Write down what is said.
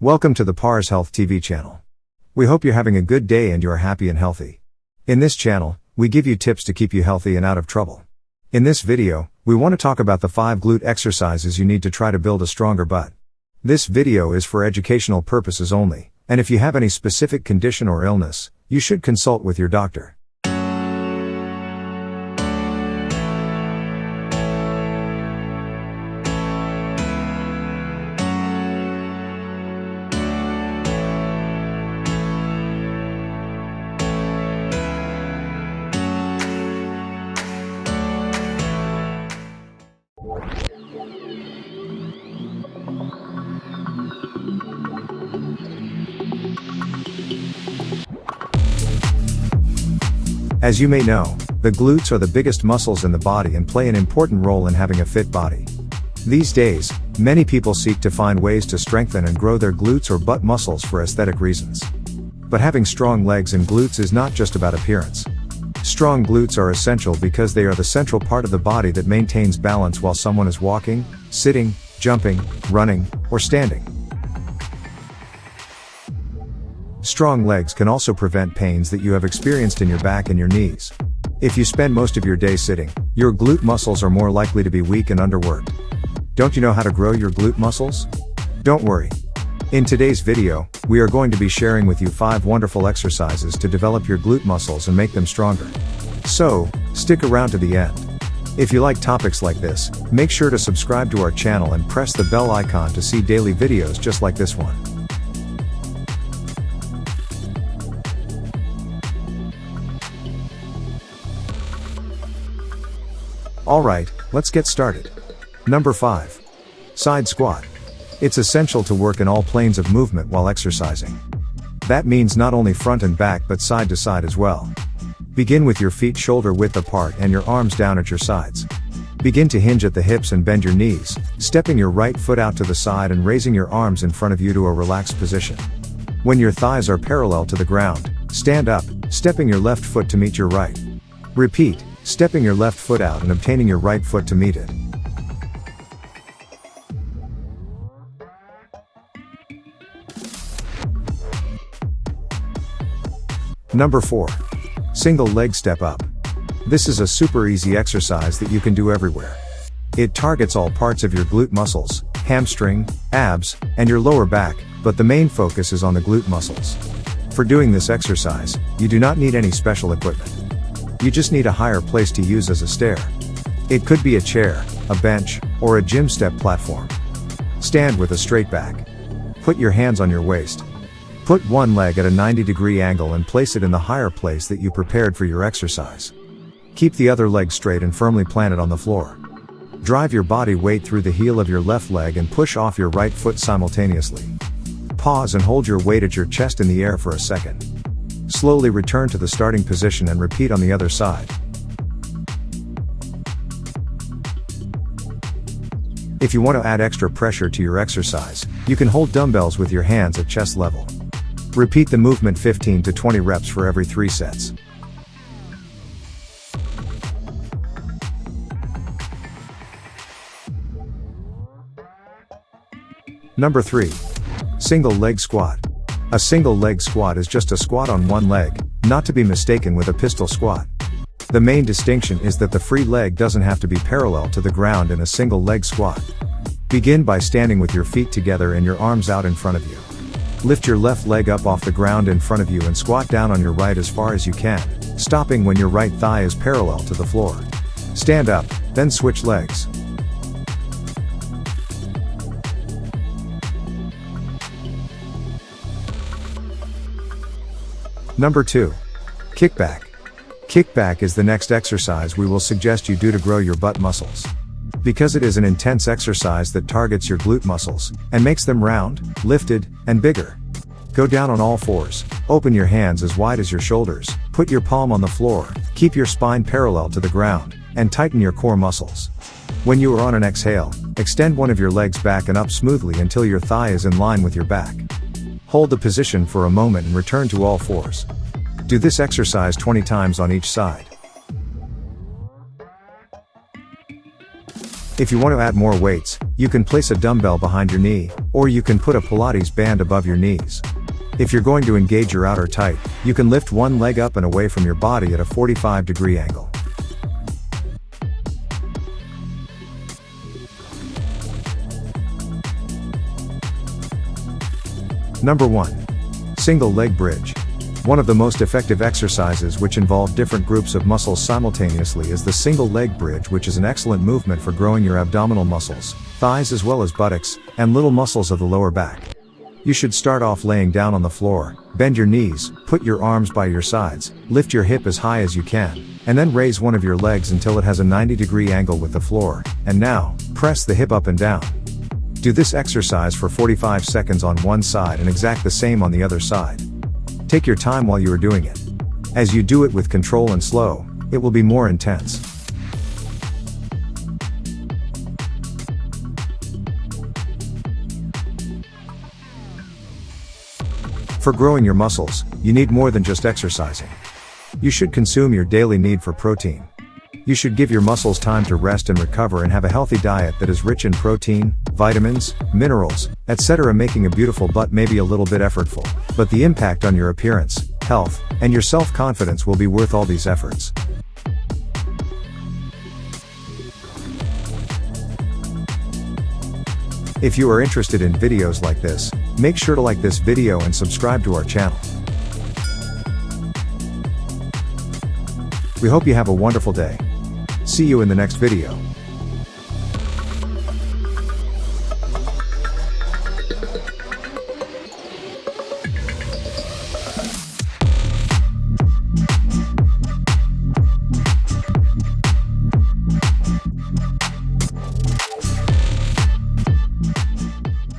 Welcome to the parshealthTV channel. We hope you're having a good day and you are happy and healthy. In this channel, we give you tips to keep you healthy and out of trouble. In this video, we want to talk about the 5 glute exercises you need to try to build a stronger butt. This video is for educational purposes only, and if you have any specific condition or illness, you should consult with your doctor. As you may know, the glutes are the biggest muscles in the body and play an important role in having a fit body. These days, many people seek to find ways to strengthen and grow their glutes or butt muscles for aesthetic reasons. But having strong legs and glutes is not just about appearance. Strong glutes are essential because they are the central part of the body that maintains balance while someone is walking, sitting, jumping, running, or standing. Strong legs can also prevent pains that you have experienced in your back and your knees. If you spend most of your day sitting, your glute muscles are more likely to be weak and underworked. Don't you know how to grow your glute muscles? Don't worry. In today's video, we are going to be sharing with you 5 wonderful exercises to develop your glute muscles and make them stronger. So, stick around to the end. If you like topics like this, make sure to subscribe to our channel and press the bell icon to see daily videos just like this one. Alright, let's get started. Number 5. Side squat. It's essential to work in all planes of movement while exercising. That means not only front and back but side to side as well. Begin with your feet shoulder width apart and your arms down at your sides. Begin to hinge at the hips and bend your knees, stepping your right foot out to the side and raising your arms in front of you to a relaxed position. When your thighs are parallel to the ground, stand up, stepping your left foot to meet your right. Repeat, stepping your left foot out and obtaining your right foot to meet it. Number 4. Single leg step up. This is a super easy exercise that you can do everywhere. It targets all parts of your glute muscles, hamstring, abs, and your lower back, but the main focus is on the glute muscles. For doing this exercise, you do not need any special equipment. You just need a higher place to use as a stair. It could be a chair, a bench, or a gym step platform. Stand with a straight back. Put your hands on your waist. Put one leg at a 90-degree angle and place it in the higher place that you prepared for your exercise. Keep the other leg straight and firmly planted on the floor. Drive your body weight through the heel of your left leg and push off your right foot simultaneously. Pause and hold your weight at your chest in the air for a second. Slowly return to the starting position and repeat on the other side. If you want to add extra pressure to your exercise, you can hold dumbbells with your hands at chest level. Repeat the movement 15 to 20 reps for every 3 sets. Number 3. Single leg squat. A single leg squat is just a squat on one leg, not to be mistaken with a pistol squat. The main distinction is that the free leg doesn't have to be parallel to the ground in a single leg squat. Begin by standing with your feet together and your arms out in front of you. Lift your left leg up off the ground in front of you and squat down on your right as far as you can, stopping when your right thigh is parallel to the floor. Stand up, then switch legs. Number 2. Kickback. Kickback is the next exercise we will suggest you do to grow your butt muscles. Because it is an intense exercise that targets your glute muscles, and makes them round, lifted, and bigger. Go down on all fours, open your hands as wide as your shoulders, put your palm on the floor, keep your spine parallel to the ground, and tighten your core muscles. When you are on an exhale, extend one of your legs back and up smoothly until your thigh is in line with your back. Hold the position for a moment and return to all fours. Do this exercise 20 times on each side. If you want to add more weights, you can place a dumbbell behind your knee, or you can put a Pilates band above your knees. If you're going to engage your outer tight, you can lift one leg up and away from your body at a 45-degree angle. Number 1. Single leg bridge. One of the most effective exercises which involve different groups of muscles simultaneously is the single leg bridge, which is an excellent movement for growing your abdominal muscles, thighs as well as buttocks, and little muscles of the lower back. You should start off laying down on the floor, bend your knees, put your arms by your sides, lift your hip as high as you can, and then raise one of your legs until it has a 90-degree angle with the floor, and now, press the hip up and down. Do this exercise for 45 seconds on one side and exact the same on the other side. Take your time while you are doing it. As you do it with control and slow, it will be more intense. For growing your muscles, you need more than just exercising. You should consume your daily need for protein. You should give your muscles time to rest and recover and have a healthy diet that is rich in protein, vitamins, minerals, etc. Making a beautiful butt may be a little bit effortful, but the impact on your appearance, health, and your self-confidence will be worth all these efforts. If you are interested in videos like this, make sure to like this video and subscribe to our channel. We hope you have a wonderful day. See you in the next video.